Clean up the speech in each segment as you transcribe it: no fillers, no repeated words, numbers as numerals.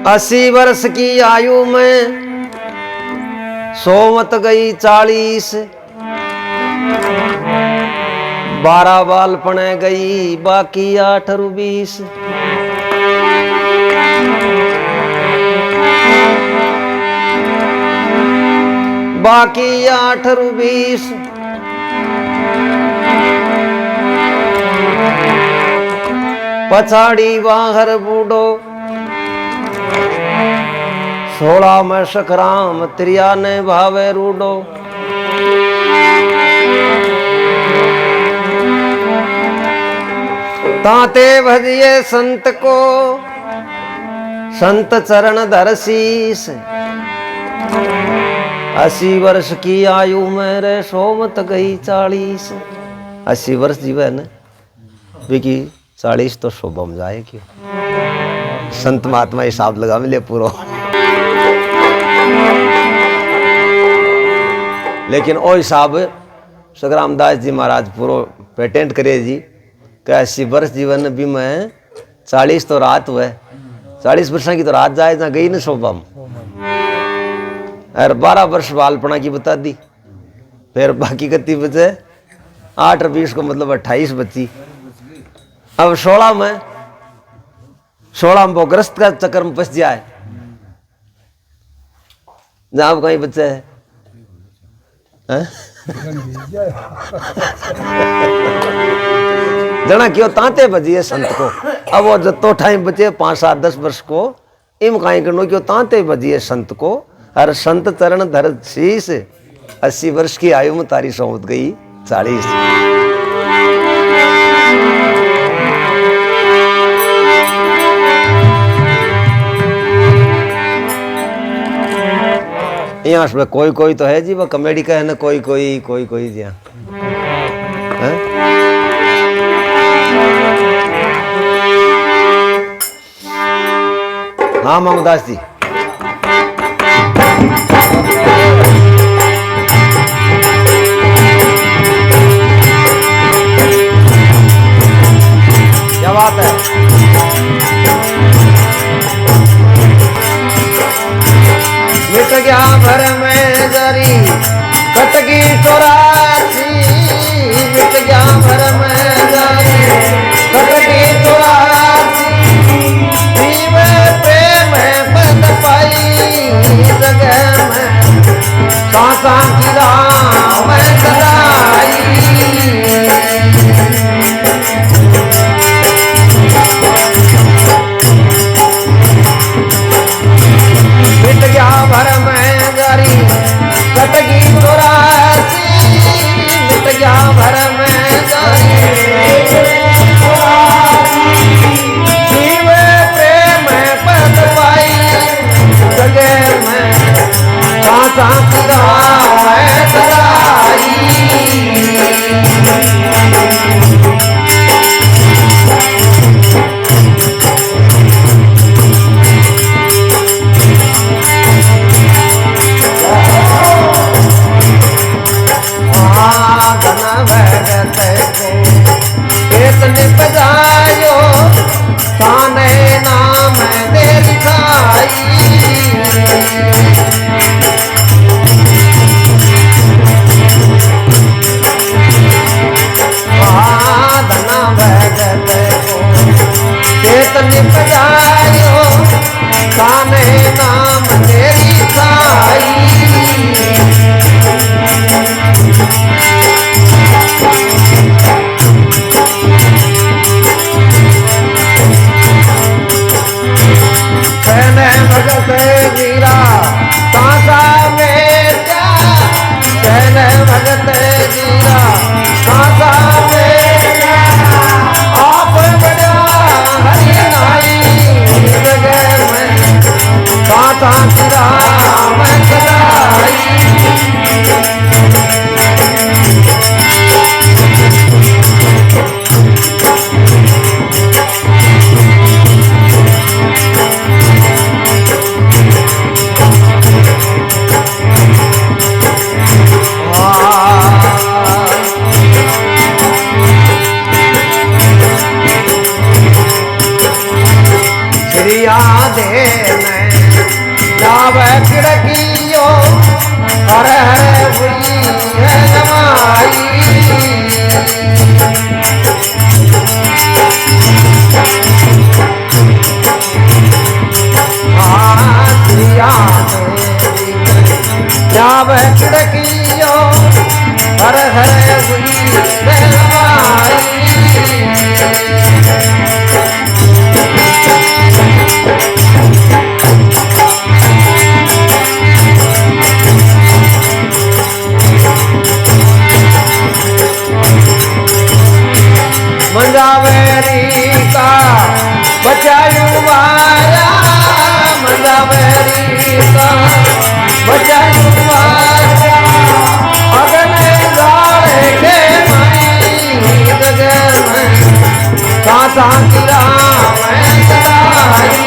80 वर्ष की आयु में सोमत गई 40, 12 बालपने गई बाकी 8 रु 20। बाकी 8 रु 20। पछाड़ी बाहर बूढ़ो 16 में सखराम 93 भावे रूडो। ताते भजिए संत को संत चरण धर शीस। 80 वर्ष की आयु में रे सोमत गई 40। 80 वर्ष जीवे न विकी 40 तो शोभा में जाए क्यों। संत महात्मा हिसाब लगा मिले पूरा। लेकिन ओ हिसाब सग्राम दास जी महाराज पूरा पेटेंट करे जी कि 80 वर्ष जीवन भी मैं 40 तो रात हुए 40 वर्ष की तो रात जाए ना गई न शोभा में। और 12 वर्ष बालपना की बता दी। फिर बाकी कितनी बचे 8 और 20 को मतलब 28 बची। अब 16 में वो ग्रस्त का चक्कर में फंस जाए जहां कहीं बच्चे है जना क्यों तांते बजिए संत को। अब वो जतो टाइम बचे 5, 7, 10 वर्ष को इम कहीं करनो क्यों तांते बजिए संत को। और संत चरण धर शीस। 80 वर्ष की आयु में तारी सोमत गई 40। यहाँ कोई कोई तो है जी वो कॉमेडी का है ना। कोई जी हाँ मामदास जी। क्या बात है। मिट गया भर में जरी कटगी 84। मिट गया भर में जरी कटगी 84। जीवे प्रेम पद पाई जगह में सांसा की राम सदाई। मिट गया भर में जारी कटगी 84। मिट गया भर में जारी जीवे प्रेम पद पाई जगह में सांसा की राम सदाई। बजायो ताने नाम दे दिखाई। धना भगत को चेतन बजायो ताने नाम दे दिखाई। भगत जीरा सांसा में क्या कहने भगत जीरा सांसा में क्या। आप बड़ा हरि नाई जगह में सांसा की राम सदाई। दे जावे खिड़कियो हरे हरे हुई है जमाई जावे खिड़कियो हरे हरे हुई है जमाई मंजावेरी का बचायु आया मंजावेरी का बचायु आया अगने गाड़े के मई गगन में सासा किरा मैं चलाई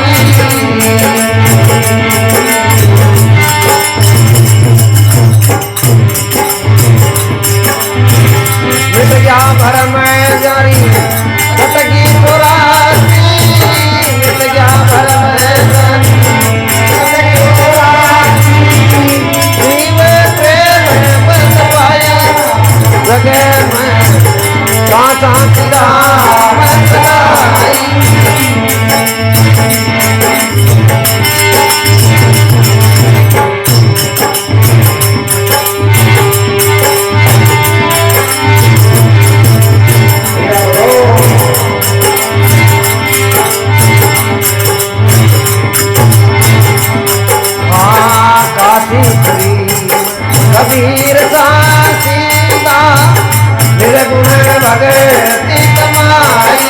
मिट गया भर में जारी कटगी पुरानी मिट गया भर में जारी कटगी पुरानी जीव प्रेम बस पाया जगह में कांटा किरा मैं चलाई कबीर सासीदा निर्गुण भगति कमाई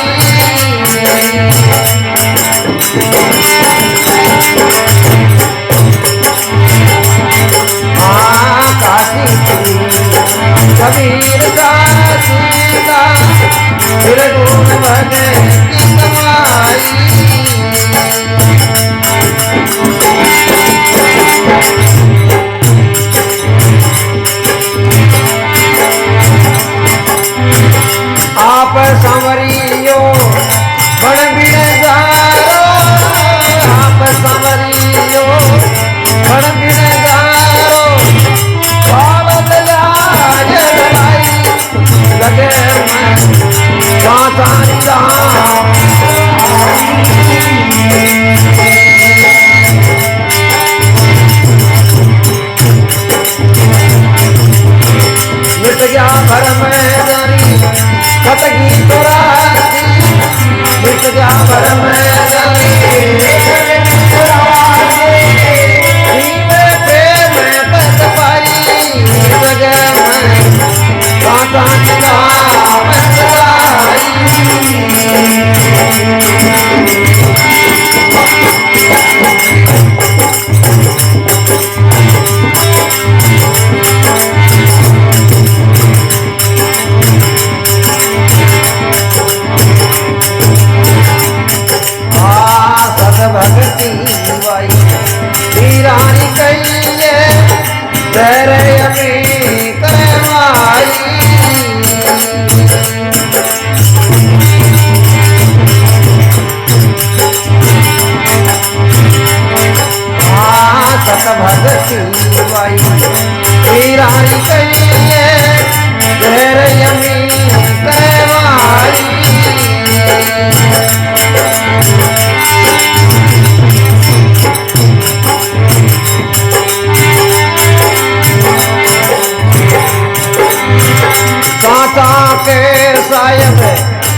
कबीर सासीदा निर्गुण भगति कमाई आप संवरियो बड़ बिड़गारो आप संवरियो बड़ बिड़गारो बाबत लाज लाई लगे मैं कांटा मिट गया भर में जारी कटगी तोरासी मिट गया भर में जारी जीव प्रेम बस पाई जगह में कांटा किरा मैं चलाई भगती बाई वीरानी कहिए तेरे अमी करवाई सत भगती बाई वीरानी कहिए तेरे अमी करवाई के सायब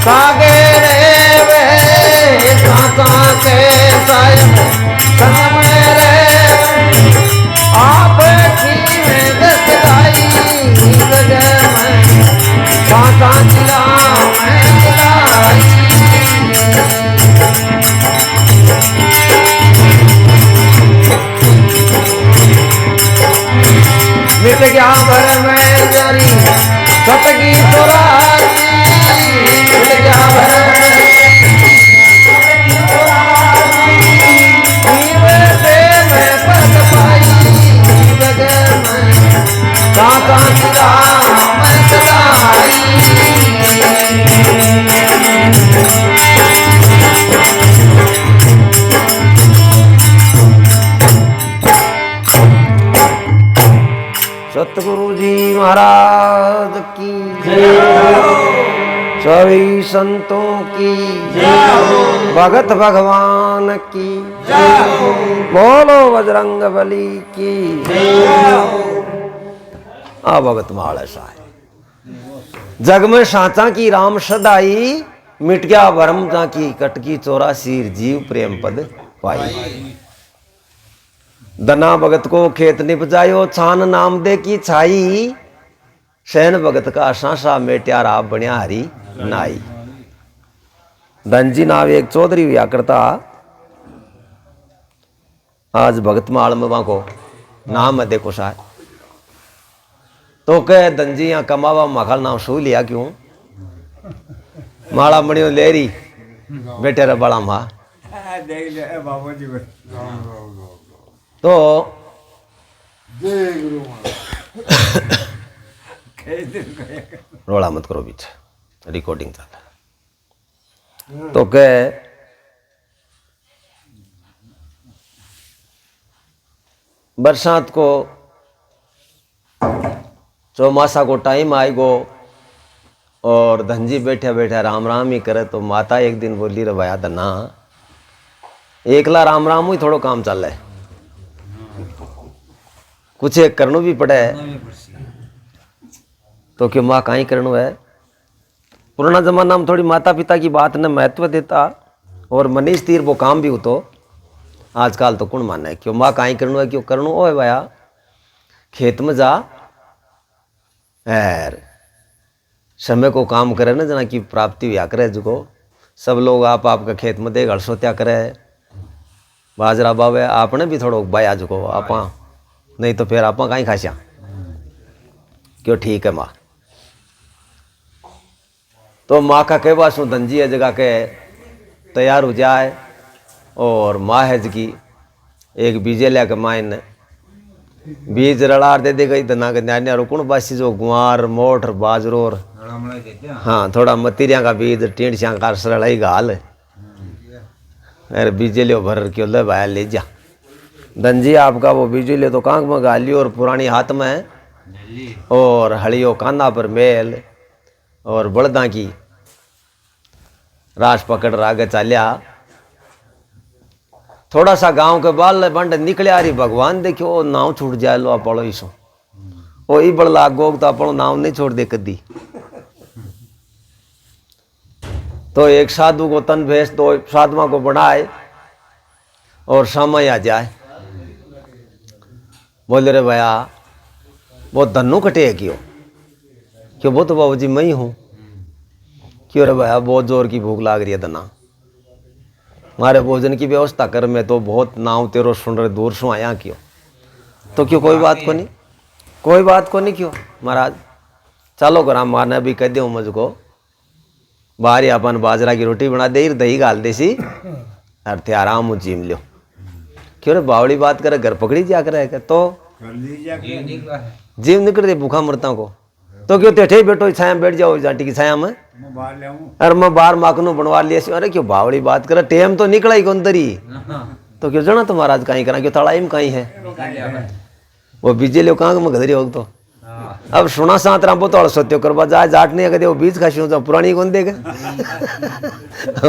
सागे रे वे साता के सायब सनम रे आप की में दसलाई जगह में साता जिला में जिलाई मिट गया भर में जारी कटगी तोरासी मिट गया भर सभी संतों की भगत भगवान की बोलो बजरंग बली की। आ भगत माल ऐसा है। जग में साचा की राम सदाई, मिट गया भरम जा की कटकी 84 जीव प्रेम पद पाई। दना भगत को खेत निपजायो, छान नाम दे की छाई, सैन भगत का सांसा मेट्या राब बनिया हरी नाई। धनजी नाव एक चौधरी हुआ करता, आज भगत माल में को नाम है देखो साहब। तो कह धनजी यहाँ कमावा मखल नाम सू लिया क्यों, माला मणियों ले रही बेटे रे बड़ा माँ। तो रोला मत करो बीच, रिकॉर्डिंग चल। तो कह बरसात को चौमासा को टाइम आएगो और धनजी बैठे बैठे राम राम ही करे। तो माता एक दिन बोली रे भाया धना एकला राम राम ही थोड़ो काम चल है, कुछ एक करनो भी पड़े। तो क्यों माँ कहीं करनो है। पुराना जमाना में थोड़ी माता पिता की बात ने महत्व देता और मनीष तीर वो काम भी हो। तो आजकल तो कौन माने है क्यों माँ कहीं करनो है, क्यों करनो ओ है भाया खेत में जा यार, समय को काम करे ना जना की प्राप्ति हुआ करे। जो सब लोग आप आपका खेत में देख हड़सोत्या करे, बाजरा बावे, आपने भी थोड़ा बाया जो आप, नहीं तो फिर आप कहीं खास्या क्यों। ठीक है माँ। तो माँ का कहवा सु धनजी है जगह के तैयार हो जाए और माँ है जी एक बीजे लिया के माँ ने बीज रड़ार दे दे गई धना के न्यान्या रुकण बासी जो गुआर मोठ बाजरो और हाँ थोड़ा मतीरिया का बीज टींडसिया का सरलाई घाल अरे बीजे लियो भर क्यों ले भाया ले जा। धनजी आपका वो बीजे ले तो कांक में गालियो और पुरानी हाथ में और हड़ियो कांधा पर मेल और बड़दा की राश पकड़ आगे चालिया। थोड़ा सा गांव के बाल बंड निकले आ रही भगवान देखियो नाव छूट जाए लो आप इसो ओ ई बड़ लाग गो तो अपन नाव नहीं छोड़ दे कदी। तो एक साधु को तन भेज दो साधुआ को बनाए और समय आ जाए। बोले रे भैया वो धनु कटे क्यों, क्यों वो तो बाबू जी मैं ही हूँ। क्यों रे भैया बहुत जोर की भूख लाग रही है धना, मारे भोजन की व्यवस्था कर, मैं तो बहुत नाव तेरो सुन रहे दूर सु आया क्यों। तो क्यों कोई बात को नहीं, कोई बात को नहीं क्यों महाराज चलो करा मारने भी कह दो मुझको बाहर अपन बाजरा की रोटी बना दे दही गाल देसी और थे आराम हो जीम लो। क्यों रे बावड़ी बात करे घर पकड़ी जा कर तो जीव निकल दे भूखा मरता को। तो क्यों तेठे बैठो छाया बैठ जाओ जाटी की छाया में अरे मैं बाहर माखनू बनवा लिया। अरे क्यों बावड़ी बात करे टेम तो निकला ही कौन तरी। तो क्यों जाना तो महाराज कहीं करा क्यों थड़ाई में कहीं है वो बीजे लो कहाँ में गधरी हो। तो अब सुना सात राम तो सत्यो करवा जाए जाट नहीं अगर वो बीज खासी हो पुरानी कौन देगा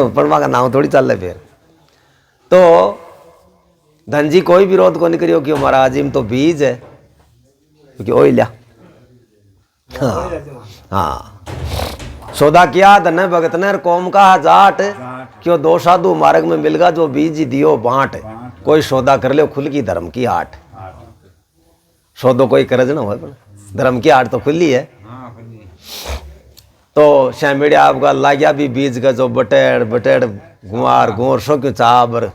परमा का नाम थोड़ी चल रहा फिर। तो धनजी कोई विरोध को नहीं करियो क्यों महाराज इम तो बीज है क्योंकि ओ लिया। हाँ सौदा किया धन भगत ने कौम का जाट क्यों दो साधु मार्ग में मिल गया जो बीज दियो बांट। कोई सौदा कर ले खुल की धर्म की हाट, सौदो कोई करज ना हो धर्म की हाट तो खुली है। तो श्यामेड़िया आपका ला गया भी बीज का जो बटेड़ बटेड़ गुआर गुआर सो क्यों चाबर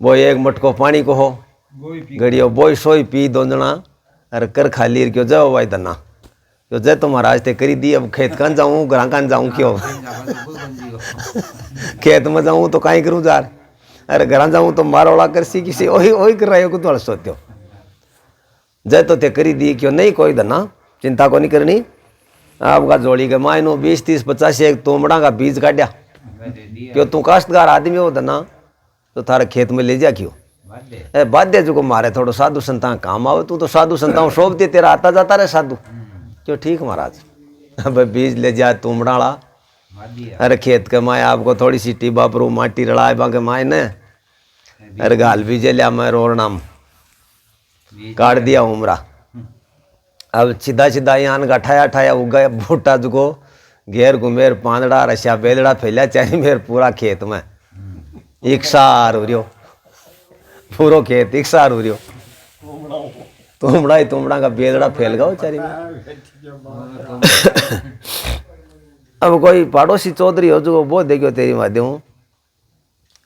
वो एक मटको पानी को हो गड़ियो बोई सोई पी दोंजना अरे कर खाली क्यों जाओ भाई धना क्यों जय तो महाराज ते करी दी। अब खेत कन जाऊँ घर कन जाऊँ क्यों खेत में जाऊँ तो कहीं करूँ जार अरे घर जाऊँ तो मारोड़ा कर सी किसी वही वही कर रहे हो तो सोचो जय तो ते करी दी क्यों नहीं कोई धना चिंता को नहीं करनी। आपका जोड़ी के मायनो 20 30 50 एक तोमड़ा का बीज काटा क्यों तू काश्तकार आदमी हो धना तो थारे खेत में ले जा क्यों ए बाध्य जो को मारे थोड़ा साधु संता काम आवे। तू तो साधु संताओं शोभ दे तेरा आता जाता रहे साधु क्यों। ठीक महाराज अब बीज ले जा तुमड़ाला अरे खेत के माए आपको थोड़ी सी टिब्बा पर माटी रड़ाए बाके माए ने अरे गाल भी लिया मैं रोर नाम काट दिया उमरा। अब सीधा सीधा यहाँ गठाया ठाया उगा भूटा जुगो घेर घुमेर पांदड़ा रस्या बेलड़ा फैलिया चाहे मेर पूरा खेत में एक सार हो रियो पूरो खेत एक सार हो रियो तुमड़ा का बेलड़ा फैल गया चारी में। अब कोई पड़ोसी चौधरी हो जो वो देखो तेरी माध्यम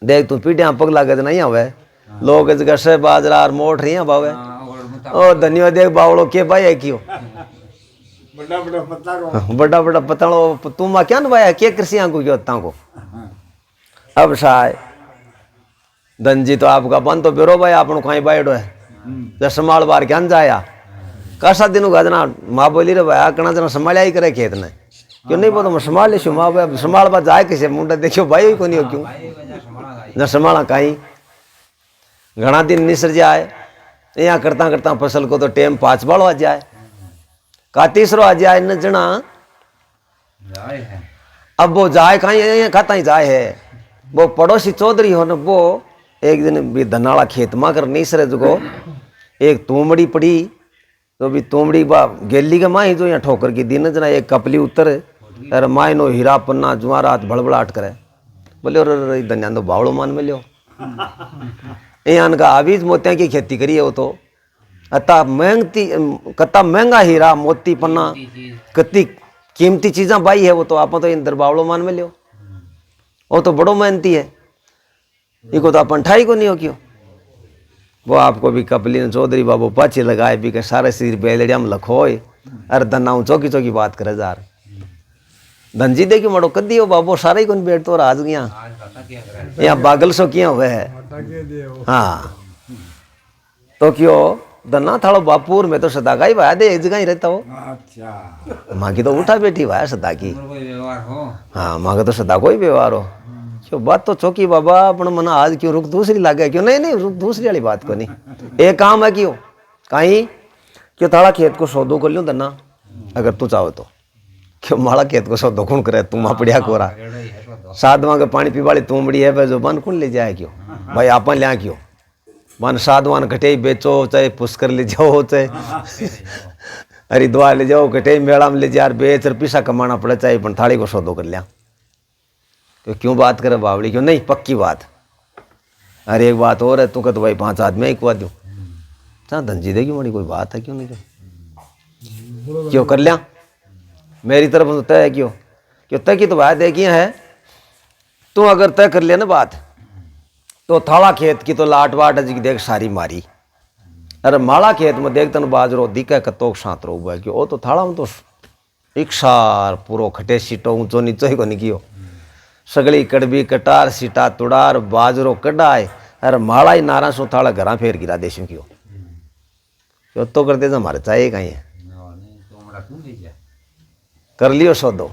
देख तू पीटिया पगला के नहीं आवे लोग जगह से बाजरा और मोट रही है बावे ओ धन्यवाद देख बावड़ो के भाई है क्यों बड़ा बड़ा पतलो तुम क्या नवाया के कृषियां को क्यों को अब शाय धनजी तो आपका बन तो बेरो भाई आपनो कहीं बैठो है जब संभाल बार क्या जाया कासा दिन गाजना माँ बोली रे भाई कना जना संभालिया ही करे खेत ने क्यों नहीं बोलो मैं संभाल ले माँ भाई संभाल बात जाए किसे मुंडा देखियो भाई को नहीं हो क्यों न संभाला कहीं घना दिन निसर जाए यहाँ करता करता फसल को तो टेम 5 बालो आ जाए का तीसरो आ जाए न जना अब वो जाए कहीं खाता ही जाए है वो पड़ोसी चौधरी हो न वो एक दिन भी धनाला खेत मा कर निसरे जो एक तोमड़ी पड़ी तो भी तोमड़ी बा गेली के माही जो यहाँ ठोकर की दिन जना एक कपली उतर अरे माई नो हीरा पन्ना जुआरात भड़बड़ाहट करे बोले अरे धनिया तो बावड़ो मान में लियो यहाँ का आबीज मोतिया की खेती करी है वो तो अता महंगी कत्ता महंगा हीरा मोती पन्ना कत्ती कीमती चीज़ा बाई है वो तो आप तो इंदर बावड़ो मान में लियो वो तो बड़ो मेहनती है इको तो अपन ठाई को नहीं हो क्यों वो आपको भी कपली ने चौधरी बाबू पाछे लगाए भी के सारे सिर बेलड़िया में लखोए अरे धना चौकी चौकी बात करे जार धनजी देखियो मड़ो कदी हो बाबू सारे ही कौन बैठ तो आज गया यहाँ बागल सो किया हुए है हाँ तो क्यों धना थाड़ो बापूर में तो सदा का ही भाया दे एक जगह ही रहता हो माँ की तो उठा बैठी भाया सदा की हाँ माँ का तो सदा कोई व्यवहार हो क्यों बात तो चौकी बाबा अपन मना आज क्यों रुक दूसरी लागे क्यों नहीं नहीं रुक दूसरी वाली बात को नहीं एक काम है क्यों कहीं क्यों थाड़ा खेत को सौदो कर लियो धना अगर तू चाहो तो क्यों माड़ा खेत को सौदो कौन करे तुम पड़िया कोरा साधवा के पानी पीवाली तुमड़ी है भाई जो बन कौन ले जाए क्यों भाई आपन लिया क्यों मन साधवान कटे बेचो चाहे पुष्कर ले जाओ चाहे हरिद्वार ले जाओ कटे मेला में ले जा बेच और पैसा कमाना पड़े चाहे पण थाली को सौदो कर लिया तो क्यों बात करे बावड़ी क्यों नहीं पक्की बात अरे एक बात और है तू कहते भाई 5 आदमी ही कुआ दो चाह धनजी देगी मड़ी कोई बात है क्यों नहीं क्यों कर लिया मेरी तरफ तो तय है क्यों तय की तो बात देखी है तू अगर तय कर लिया ना बात तो थाला खेत की तो लाट वाट जी देख सारी मारी अरे माड़ा खेत में देख तन बाजरो दिखे कतोक सांतरो हुआ क्यों वो तो थाला में तो इकसार पूरो खटे सीटो ऊंचो नीचो ही को निकियो सगली कड़बी कटार सीटा तुड़ार बाजरो कडाए अरे माड़ा ही नारा सो थाला घरा फेर गिरा देशों क्यों तो करते तो हमारे चाहिए कहीं है कर लियो सौदो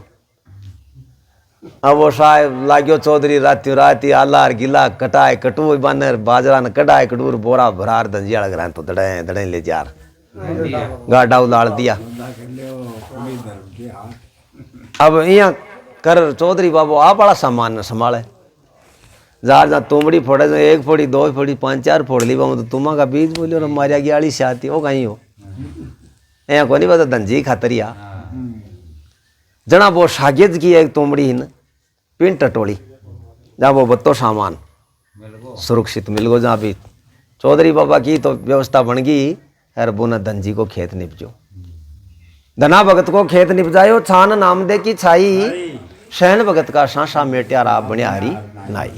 अब वो साहब लाग्यो चौधरी रात्यो राती आलार गिला कटाए कटू बानर बाजरा न कटाए कटूर बोरा भरार धंजिया लग रहा तो दड़े दड़े ले जार गाड़ा उलाड़ दिया। अब यहाँ कर चौधरी बाबू आप बड़ा सामान न संभाले जार जा तुमड़ी फोड़े तो 1 फोड़ी 2 फोड़ी 5 4 फोड़ ली तो तुमा का बीज बोलियो मारिया गयाली से आती वो कहीं हो यहाँ को नहीं पता धंजी खातरिया जना वो शागिद की एक तोमड़ी ही न पिन टटोली जहाँ वो बत्तो सामान सुरक्षित मिल गो जहाँ भी चौधरी बाबा की तो व्यवस्था बन गई अरे बोना धनजी को खेत निपजो धना भगत को खेत निपजायो छान नाम दे की छाई शहन भगत का सांसा मेटिया राब बनिया हरी नाई।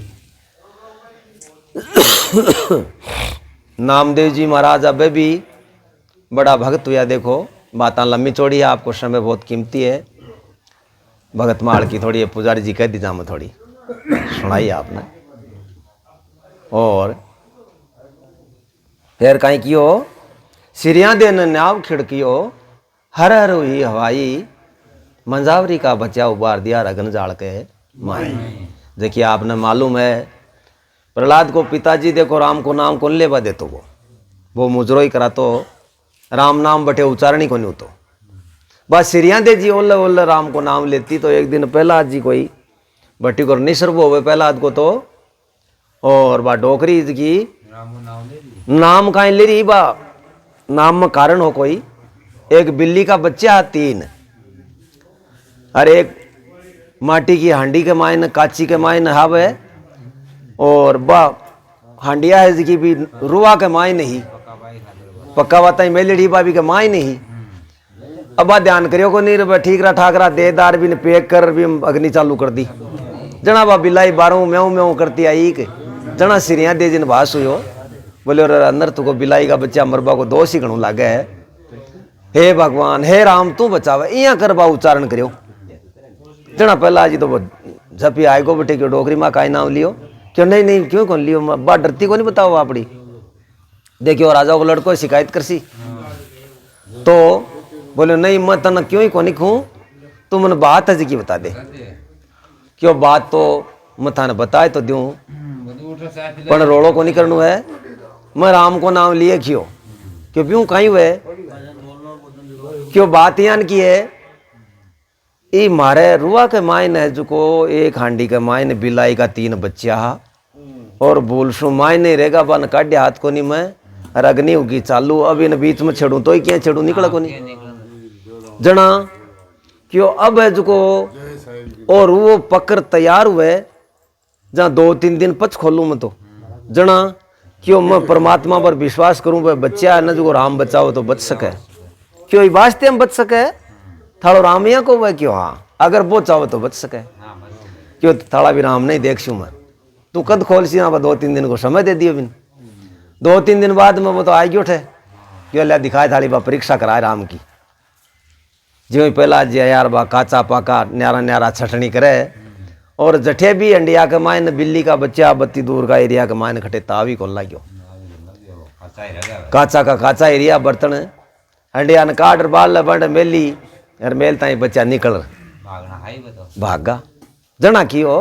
नामदेव जी महाराज अब भी बड़ा भगत हुआ देखो बातें लंबी चौड़ी है आपको समय बहुत कीमती है भगत माल की थोड़ी पुजारी जी कह दी जाम थोड़ी सुनाई आपने और फिर कहीं कियो सिरिया देन न्याव खिड़कियो हर हर हुई हवाई मंजावरी का बच्चा उबार दिया रगन जाड़ के माए। देखिए आपने मालूम है प्रहलाद को पिताजी देखो राम को नाम कौन लेवा देतो वो मुजरो ही करा तो राम नाम बटे उच्चारण ही को नहीं होतो बस सिरिया दे जी ओल्ले ओल्ले राम को नाम लेती तो एक दिन पहला जी कोई भट्टी को निसर्व हो पहला को तो और बा डोकरी की नाम कहीं ले रही बा नाम में कारण हो कोई एक बिल्ली का बच्चा 3 और एक माटी की हांडी के मायन काची के मायन हावे और बा हांडिया है जिकी भी रुआ के मायन ही पक्का बात मेलेड़ी बाबी के मायन ही अब ध्यान करियो को नहीं ठीक रहा ठाक रहा देदार भी ने पैक कर भी अग्नि चालू कर दी जना बा बिलाई बारू म्याऊ म्याऊ करती आई के जना सिरिया दे जिन भास हुई बोले अंदर तुको बिलाई का बच्चा मरबा को दोष ही घणू लागे है हे भगवान हे राम तू बचावे इया करबा उच्चारण करियो जना पहला जी तो झपी आए को बेटे क्यों डोकरी माँ का नाम लियो क्यों नहीं नहीं क्यों कौन लियो बा डरती को नहीं बताओ अपनी देखियो राजा को लड़को शिकायत करसी तो बोले नहीं मैं तना क्यों ही को नहीं खूँ तू मन बात है जी की बता दे क्यों बात तो मैं थाने बताए तो दूं पर रोड़ो को नहीं करनू है मैं राम को नाम लिए क्यों क्यों कहीं हुए क्यों बात यान की है ये मारे रुआ के मायन है जो को एक हांडी के मायन बिलाई का 3 बच्चा और बोलशु मायन नहीं रहेगा बन काटे हाथ को नहीं मैं और अग्नि होगी चालू अब इन बीच में छेड़ू तो ही क्या छेड़ू निकला को नहीं जना क्यों अब है जो को और वो पकड़ तैयार हुए जहाँ 2-3 दिन पच खोलूं मैं तो जना क्यों मैं परमात्मा पर विश्वास करूं वह बच्चा है ना जो राम बचाओ तो बच सके क्यों वास्ते हम बच सके थाड़ो रामिया को वह क्यों हाँ अगर वो चाहो तो बच सके क्यों थाड़ा भी राम नहीं देख मैं तू कद खोल सी यहाँ 2-3 दिन को समय दे दियो बिन 2-3 दिन बाद में वो तो आई उठे क्यों अल्लाह दिखाए थाड़ी बा परीक्षा कराए राम की जो पहला जी यार बा काचा पाका न्यारा न्यारा छटनी करे और जठे भी अंडिया के मायन बिल्ली का बच्चा बत्ती दूर का एरिया के मायन खटे तावी को लाग्यो काचा का काचा एरिया बर्तन अंडिया ने काट बाल बंड मेली और मेल ताई बच्चा निकल भागा जना कियो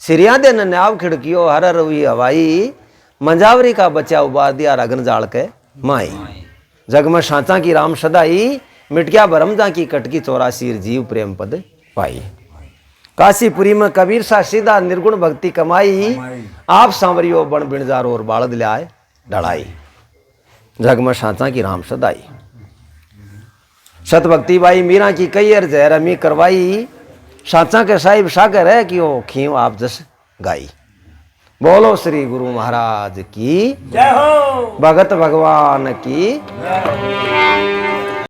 सिरिया दे ने नाव खिड़कियो हर रवी हवाई मंजावरी का बच्चा उबार दिया रगन जाल के माई जग में सांचा की राम सदाई मिटकिया भरमजा की कटकी 84 जीव प्रेम पद पाई काशीपुरी में कबीर सा सीधा निर्गुण भक्ति कमाई आप सांवरियो बन बिणजार और बालद ले आए डढ़ाई जग में सांचा की राम सदाई सत भक्ति बाई मीरा की कई अर जयरमी करवाई सांचा के साहिब सागर है कि वो खीव आप जस गाई बोलो श्री गुरु महाराज की जय हो भगत भगवान की जय हो।